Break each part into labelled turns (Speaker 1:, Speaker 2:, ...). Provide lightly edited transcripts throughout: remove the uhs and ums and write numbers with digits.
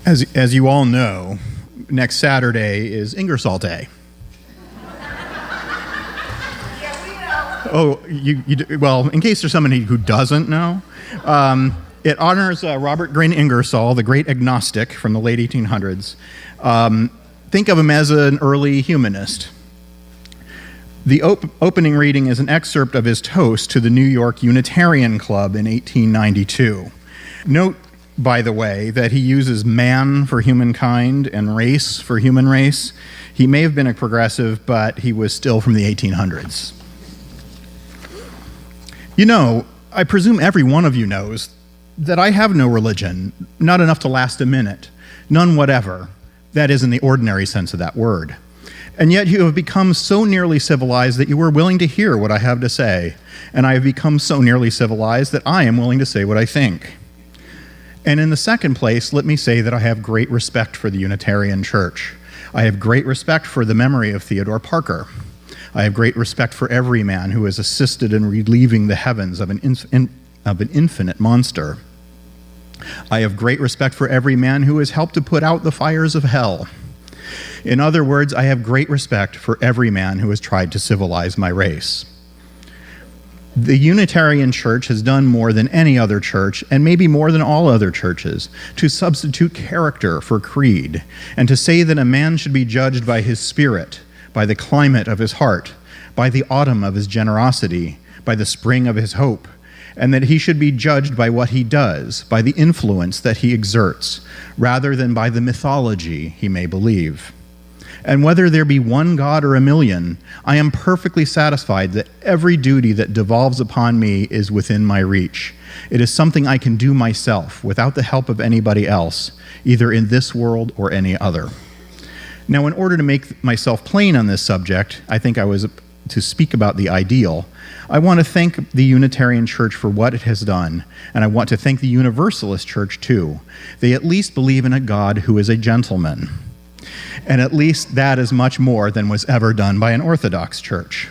Speaker 1: As you all know, next Saturday is Ingersoll Day. Oh, well, in case there's somebody who doesn't know, it honors Robert Grain Ingersoll, the great agnostic from the late 1800s. Think of him as an early humanist. The opening reading is an excerpt of his toast to the New York Unitarian Club in 1892. Note, by the way, that he uses man for humankind and race for human race. He may have been a progressive, but he was still from the 1800s. You know, I presume every one of you knows that I have no religion, not enough to last a minute, none whatever. That is in the ordinary sense of that word. And yet you have become so nearly civilized that you are willing to hear what I have to say, and I have become so nearly civilized that I am willing to say what I think. And in the second place, let me say that I have great respect for the Unitarian Church. I have great respect for the memory of Theodore Parker. I have great respect for every man who has assisted in relieving the heavens of an infinite monster. I have great respect for every man who has helped to put out the fires of hell. In other words, I have great respect for every man who has tried to civilize my race. The Unitarian Church has done more than any other church, and maybe more than all other churches, to substitute character for creed, and to say that a man should be judged by his spirit, by the climate of his heart, by the autumn of his generosity, by the spring of his hope, and that he should be judged by what he does, by the influence that he exerts, rather than by the mythology he may believe. And whether there be one God or a million, I am perfectly satisfied that every duty that devolves upon me is within my reach. It is something I can do myself, without the help of anybody else, either in this world or any other. Now, in order to make myself plain on this subject, I think I was to speak about the ideal. I want to thank the Unitarian Church for what it has done, and I want to thank the Universalist Church too. They at least believe in a God who is a gentleman. And at least that is much more than was ever done by an Orthodox church.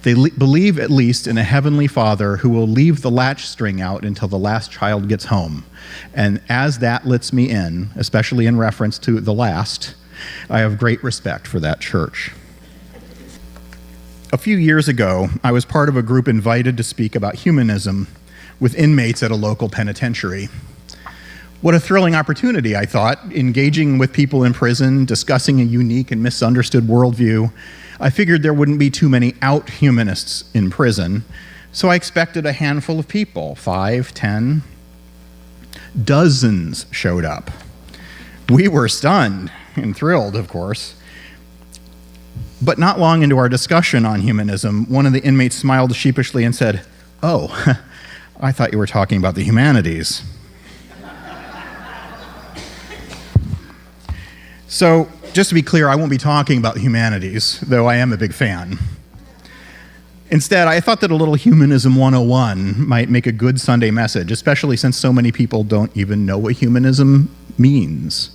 Speaker 1: They believe at least in a heavenly Father who will leave the latch string out until the last child gets home. And as that lets me in, especially in reference to the last, I have great respect for that church. A few years ago, I was part of a group invited to speak about humanism with inmates at a local penitentiary. What a thrilling opportunity, I thought, engaging with people in prison, discussing a unique and misunderstood worldview. I figured there wouldn't be too many out humanists in prison, so I expected a handful of people, 5, 10. Dozens showed up. We were stunned and thrilled, of course. But not long into our discussion on humanism, one of the inmates smiled sheepishly and said, "Oh, I thought you were talking about the humanities." So, just to be clear, I won't be talking about the humanities, though I am a big fan. Instead, I thought that a little Humanism 101 might make a good Sunday message, especially since so many people don't even know what humanism means.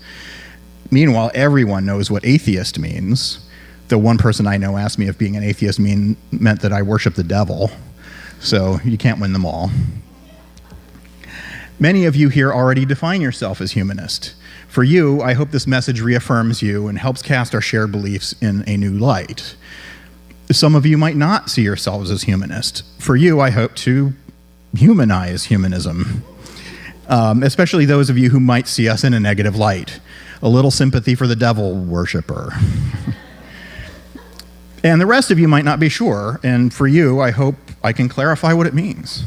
Speaker 1: Meanwhile, everyone knows what atheist means, though one person I know asked me if being an atheist meant that I worship the devil, so you can't win them all. Many of you here already define yourself as humanist. For you, I hope this message reaffirms you and helps cast our shared beliefs in a new light. Some of you might not see yourselves as humanist. For you, I hope to humanize humanism, especially those of you who might see us in a negative light. A little sympathy for the devil worshiper. And the rest of you might not be sure, and for you, I hope I can clarify what it means.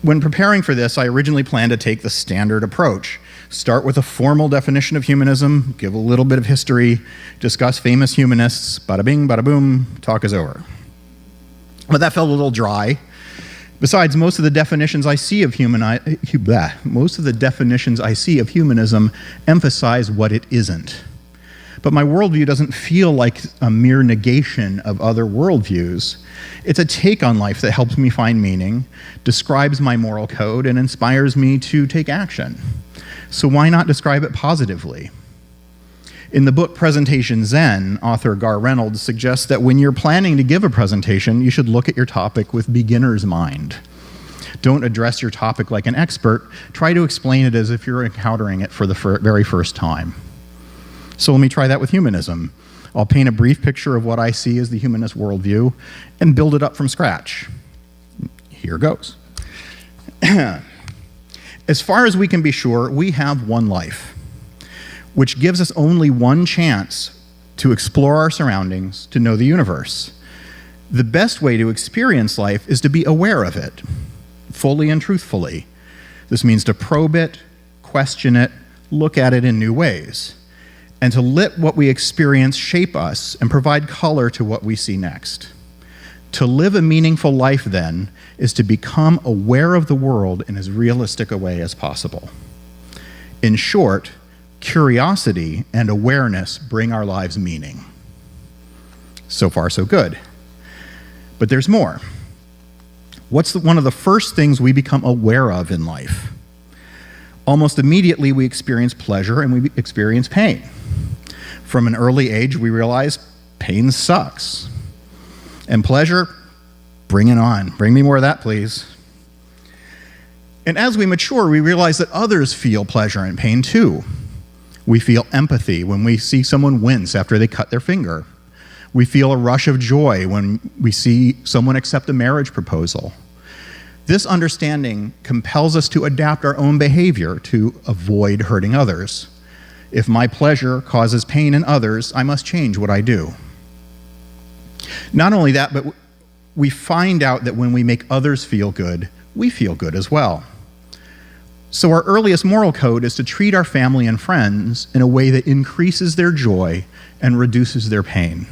Speaker 1: When preparing for this, I originally planned to take the standard approach. Start with a formal definition of humanism, give a little bit of history, discuss famous humanists, bada bing, bada boom, talk is over. But that felt a little dry. Besides, most of the definitions I see of humanism emphasize what it isn't. But my worldview doesn't feel like a mere negation of other worldviews. It's a take on life that helps me find meaning, describes my moral code, and inspires me to take action. So why not describe it positively? In the book Presentation Zen, author Gar Reynolds suggests that when you're planning to give a presentation, you should look at your topic with beginner's mind. Don't address your topic like an expert. Try to explain it as if you're encountering it for the very first time. So let me try that with humanism. I'll paint a brief picture of what I see as the humanist worldview and build it up from scratch. Here goes. As far as we can be sure, we have one life, which gives us only one chance to explore our surroundings, to know the universe. The best way to experience life is to be aware of it, fully and truthfully. This means to probe it, question it, look at it in new ways, and to let what we experience shape us and provide color to what we see next. To live a meaningful life, then, is to become aware of the world in as realistic a way as possible. In short, curiosity and awareness bring our lives meaning. So far, so good. But there's more. What's one of the first things we become aware of in life? Almost immediately, we experience pleasure and we experience pain. From an early age, we realize pain sucks. And pleasure, bring it on. Bring me more of that, please. And as we mature, we realize that others feel pleasure and pain too. We feel empathy when we see someone wince after they cut their finger. We feel a rush of joy when we see someone accept a marriage proposal. This understanding compels us to adapt our own behavior to avoid hurting others. If my pleasure causes pain in others, I must change what I do. Not only that, but we find out that when we make others feel good, we feel good as well. So our earliest moral code is to treat our family and friends in a way that increases their joy and reduces their pain.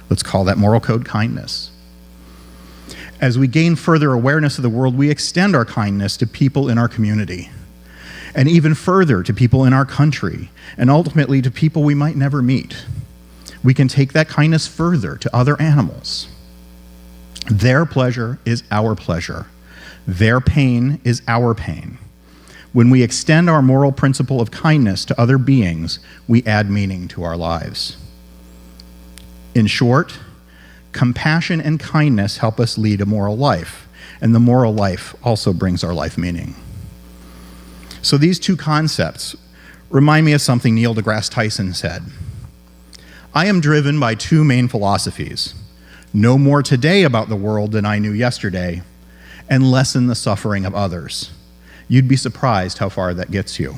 Speaker 1: Let's call that moral code kindness. As we gain further awareness of the world, we extend our kindness to people in our community, and even further to people in our country, and ultimately to people we might never meet. We can take that kindness further to other animals. Their pleasure is our pleasure. Their pain is our pain. When we extend our moral principle of kindness to other beings, we add meaning to our lives. In short, compassion and kindness help us lead a moral life, and the moral life also brings our life meaning. So these two concepts remind me of something Neil deGrasse Tyson said. I am driven by two main philosophies: know more today about the world than I knew yesterday, and lessen the suffering of others. You'd be surprised how far that gets you.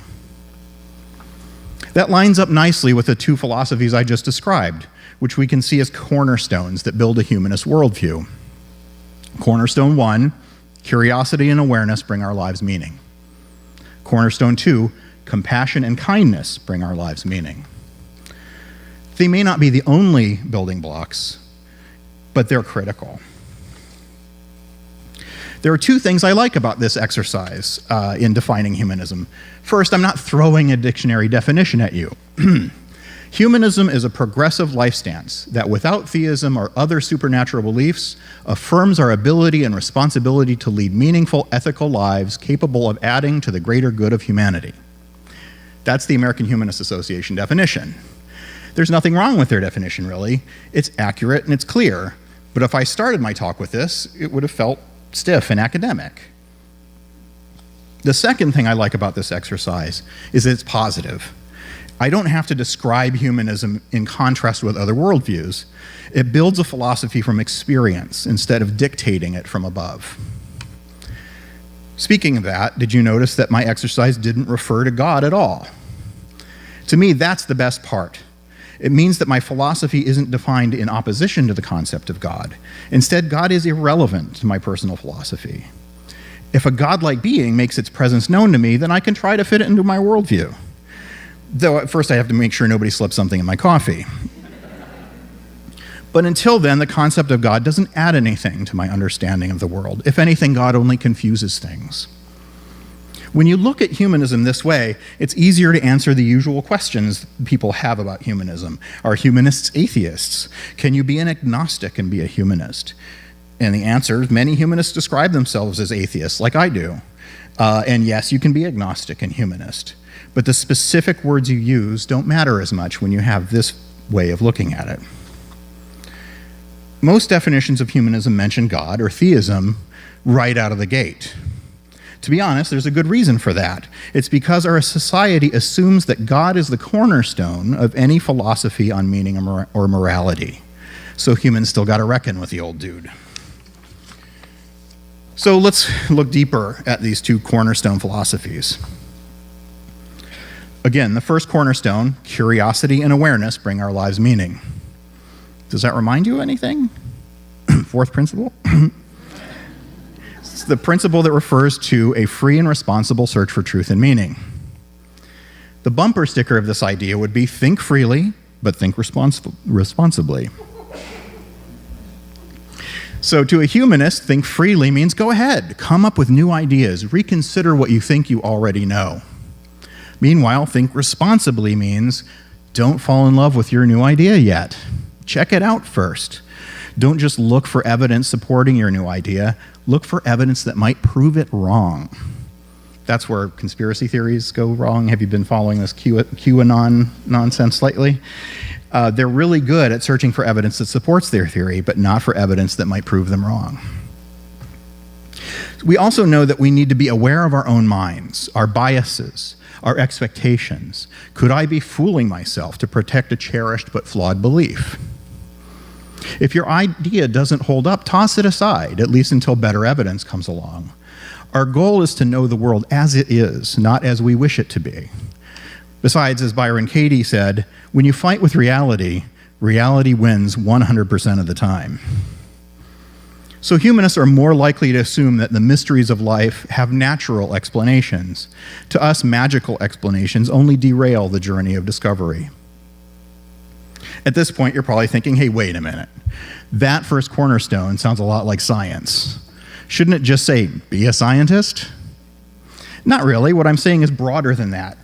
Speaker 1: That lines up nicely with the two philosophies I just described, which we can see as cornerstones that build a humanist worldview. Cornerstone 1, curiosity and awareness bring our lives meaning. Cornerstone 2, compassion and kindness bring our lives meaning. They may not be the only building blocks, but they're critical. There are two things I like about this exercise in defining humanism. First, I'm not throwing a dictionary definition at you. Humanism is a progressive life stance that, without theism or other supernatural beliefs, affirms our ability and responsibility to lead meaningful, ethical lives capable of adding to the greater good of humanity. That's the American Humanist Association definition. There's nothing wrong with their definition, really. It's accurate and it's clear. But if I started my talk with this, it would have felt stiff and academic. The second thing I like about this exercise is that it's positive. I don't have to describe humanism in contrast with other worldviews. It builds a philosophy from experience instead of dictating it from above. Speaking of that, did you notice that my exercise didn't refer to God at all? To me, that's the best part. It means that my philosophy isn't defined in opposition to the concept of God. Instead, God is irrelevant to my personal philosophy. If a godlike being makes its presence known to me, then I can try to fit it into my worldview. Though at first I have to make sure nobody slips something in my coffee. But until then, the concept of God doesn't add anything to my understanding of the world. If anything, God only confuses things. When you look at humanism this way, it's easier to answer the usual questions people have about humanism. Are humanists atheists? Can you be an agnostic and be a humanist? And the answer is many humanists describe themselves as atheists, like I do. And yes, you can be agnostic and humanist. But the specific words you use don't matter as much when you have this way of looking at it. Most definitions of humanism mention God or theism right out of the gate. To be honest, there's a good reason for that. It's because our society assumes that God is the cornerstone of any philosophy on meaning or morality. So humans still got to reckon with the old dude. So let's look deeper at these two cornerstone philosophies. Again, the first cornerstone, curiosity and awareness, bring our lives meaning. Does that remind you of anything? Fourth principle? It's the principle that refers to a free and responsible search for truth and meaning. The bumper sticker of this idea would be think freely, but think responsibly. So to a humanist, think freely means go ahead, come up with new ideas, reconsider what you think you already know. Meanwhile, think responsibly means don't fall in love with your new idea yet. Check it out first. Don't just look for evidence supporting your new idea. Look for evidence that might prove it wrong. That's where conspiracy theories go wrong. Have you been following this QAnon nonsense lately? They're really good at searching for evidence that supports their theory, but not for evidence that might prove them wrong. We also know that we need to be aware of our own minds, our biases, our expectations. Could I be fooling myself to protect a cherished but flawed belief? If your idea doesn't hold up, toss it aside, at least until better evidence comes along. Our goal is to know the world as it is, not as we wish it to be. Besides, as Byron Katie said, when you fight with reality, reality wins 100% of the time. So humanists are more likely to assume that the mysteries of life have natural explanations. To us, magical explanations only derail the journey of discovery. At this point, you're probably thinking, hey, wait a minute. That first cornerstone sounds a lot like science. Shouldn't it just say, be a scientist? Not really. What I'm saying is broader than that.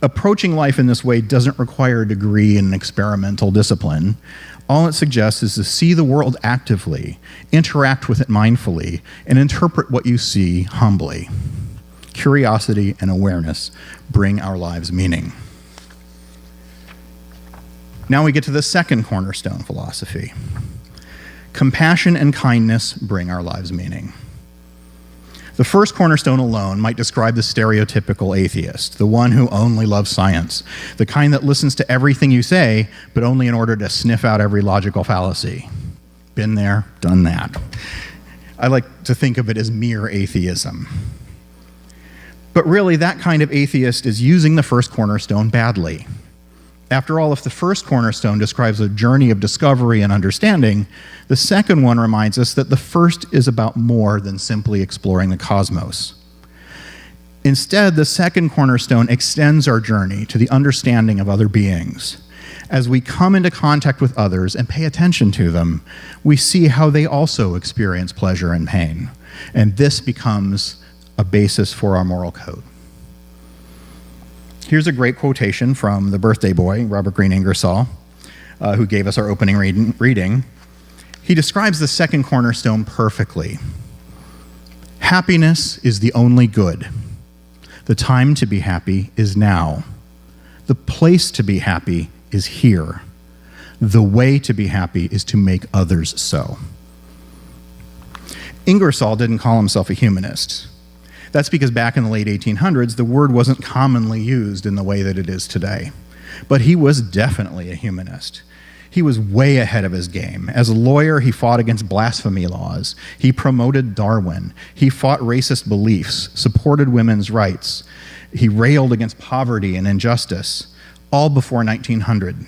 Speaker 1: Approaching life in this way doesn't require a degree in experimental discipline. All it suggests is to see the world actively, interact with it mindfully, and interpret what you see humbly. Curiosity and awareness bring our lives meaning. Now we get to the second cornerstone philosophy. Compassion and kindness bring our lives meaning. The first cornerstone alone might describe the stereotypical atheist, the one who only loves science, the kind that listens to everything you say, but only in order to sniff out every logical fallacy. Been there, done that. I like to think of it as mere atheism. But really, that kind of atheist is using the first cornerstone badly. After all, if the first cornerstone describes a journey of discovery and understanding, the second one reminds us that the first is about more than simply exploring the cosmos. Instead, the second cornerstone extends our journey to the understanding of other beings. As we come into contact with others and pay attention to them, we see how they also experience pleasure and pain. And this becomes a basis for our moral code. Here's a great quotation from the birthday boy, Robert Green Ingersoll, who gave us our opening reading. He describes the second cornerstone perfectly. Happiness is the only good. The time to be happy is now. The place to be happy is here. The way to be happy is to make others so. Ingersoll didn't call himself a humanist. That's because back in the late 1800s, the word wasn't commonly used in the way that it is today. But he was definitely a humanist. He was way ahead of his game. As a lawyer, he fought against blasphemy laws. He promoted Darwin. He fought racist beliefs, supported women's rights. He railed against poverty and injustice, all before 1900.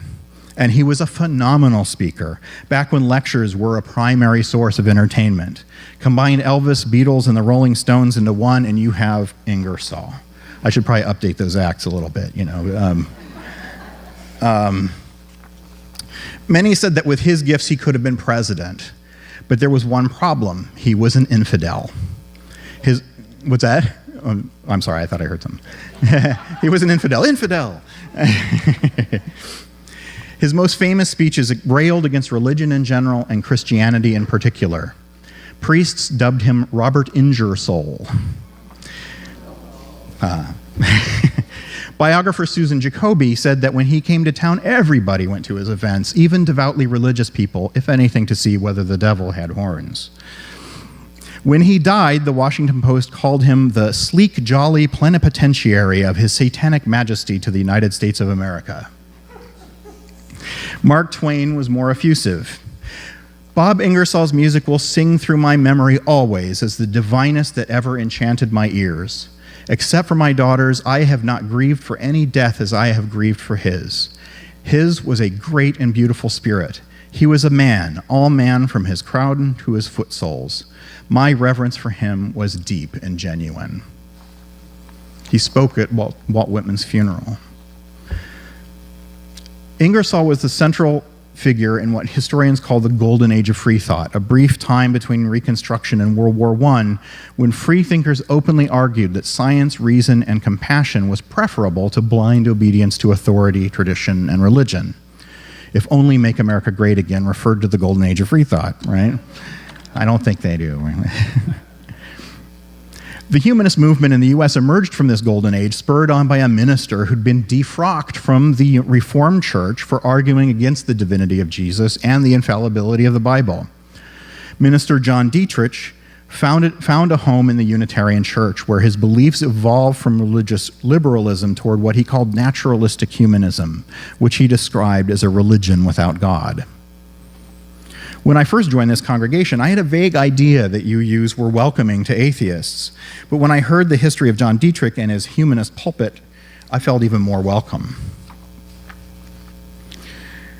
Speaker 1: And he was a phenomenal speaker, back when lectures were a primary source of entertainment. Combine Elvis, Beatles, and the Rolling Stones into one, and you have Ingersoll. I should probably update those acts a little bit, you know. Many said that with his gifts, he could have been president. But there was one problem. He was an infidel. What's that? I'm sorry, I thought I heard something. He was an infidel. Infidel! His most famous speeches railed against religion in general and Christianity in particular. Priests dubbed him Robert Ingersoll. Biographer Susan Jacoby said that when he came to town, everybody went to his events, even devoutly religious people, if anything, to see whether the devil had horns. When he died, the Washington Post called him the sleek, jolly plenipotentiary of His Satanic Majesty to the United States of America. Mark Twain was more effusive. Bob Ingersoll's music will sing through my memory always as the divinest that ever enchanted my ears. Except for my daughters, I have not grieved for any death as I have grieved for his. His was a great and beautiful spirit. He was a man, all man from his crown to his foot soles. My reverence for him was deep and genuine. He spoke at Walt Whitman's funeral. Ingersoll was the central figure in what historians call the Golden Age of free thought, a brief time between Reconstruction and World War I, when free thinkers openly argued that science, reason, and compassion was preferable to blind obedience to authority, tradition, and religion. If only Make America Great Again referred to the Golden Age of free thought, right? I don't think they do. The humanist movement in the U.S. emerged from this golden age, spurred on by a minister who'd been defrocked from the Reformed Church for arguing against the divinity of Jesus and the infallibility of the Bible. Minister John Dietrich found a home in the Unitarian Church, where his beliefs evolved from religious liberalism toward what he called naturalistic humanism, which he described as a religion without God. When I first joined this congregation, I had a vague idea that UUs were welcoming to atheists. But when I heard the history of John Dietrich and his humanist pulpit, I felt even more welcome.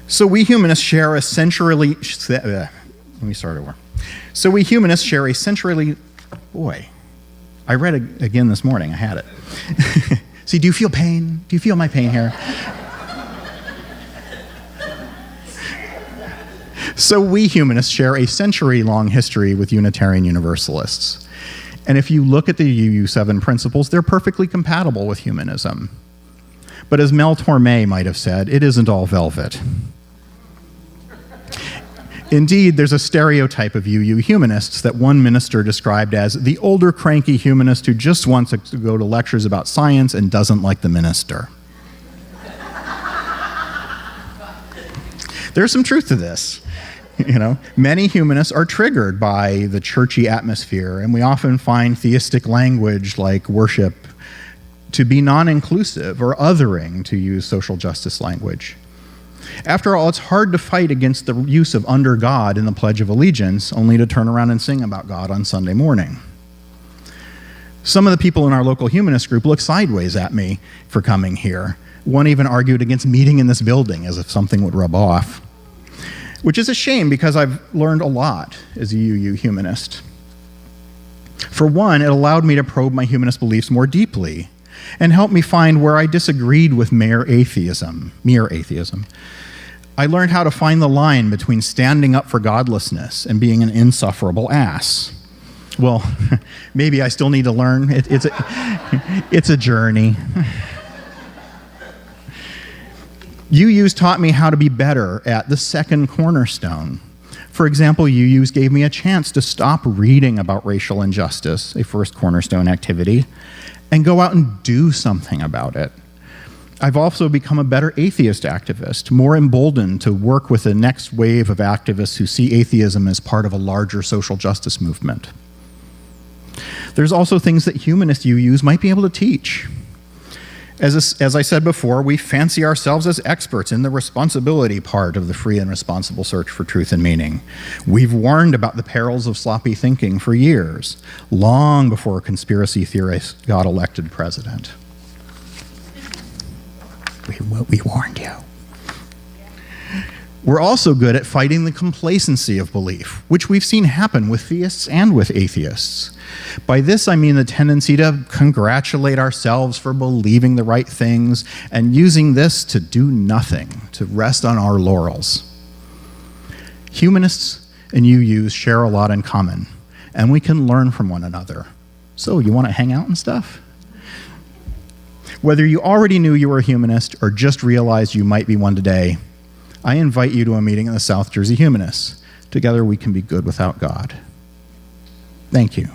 Speaker 1: So we humanists share a centrally... let me start over. So we humanists share a centrally... Boy, I read it again this morning. I had it. See, do you feel pain? Do you feel my pain here? So we humanists share a century-long history with Unitarian Universalists. And if you look at the UU 7 principles, they're perfectly compatible with humanism. But as Mel Torme might have said, it isn't all velvet. Indeed, there's a stereotype of UU humanists that one minister described as the older cranky humanist who just wants to go to lectures about science and doesn't like the minister. There's some truth to this. You know, many humanists are triggered by the churchy atmosphere, and we often find theistic language like worship to be non-inclusive or othering, to use social justice language. After all, it's hard to fight against the use of under God in the Pledge of Allegiance, only to turn around and sing about God on Sunday morning. Some of the people in our local humanist group look sideways at me for coming here. One even argued against meeting in this building as if something would rub off. Which is a shame, because I've learned a lot as a UU humanist. For one, it allowed me to probe my humanist beliefs more deeply and helped me find where I disagreed with mere atheism. I learned how to find the line between standing up for godlessness and being an insufferable ass. Well, maybe I still need to learn. It's a journey. UUs taught me how to be better at the second cornerstone. For example, UUs gave me a chance to stop reading about racial injustice, a first cornerstone activity, and go out and do something about it. I've also become a better atheist activist, more emboldened to work with the next wave of activists who see atheism as part of a larger social justice movement. There's also things that humanist UUs might be able to teach. As I said before, we fancy ourselves as experts in the responsibility part of the free and responsible search for truth and meaning. We've warned about the perils of sloppy thinking for years, long before conspiracy theorists got elected president. We warned you. We're also good at fighting the complacency of belief, which we've seen happen with theists and with atheists. By this, I mean the tendency to congratulate ourselves for believing the right things and using this to do nothing, to rest on our laurels. Humanists and UUs share a lot in common, and we can learn from one another. So, you want to hang out and stuff? Whether you already knew you were a humanist or just realized you might be one today, I invite you to a meeting in the South Jersey Humanists. Together we can be good without God. Thank you.